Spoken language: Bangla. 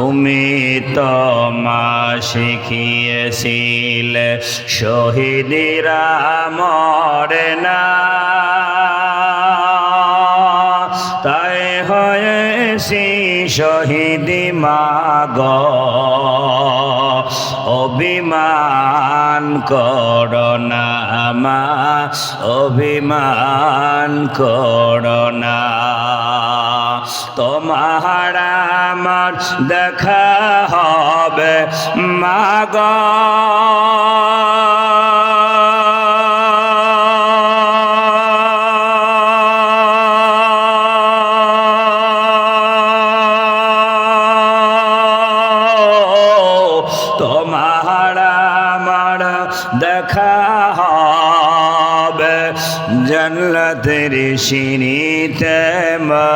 তুমি তো মা শিখিয়েছিলে শহীদিরা মরে না, তাই হয়েছি শহীদি মা গো, অভিমান করো না মা, অভিমান করো না। তোমার আমার দেখা হবে মা গো, তোমার আমার দেখা হবে জান্নাতের সিঁড়িতে মা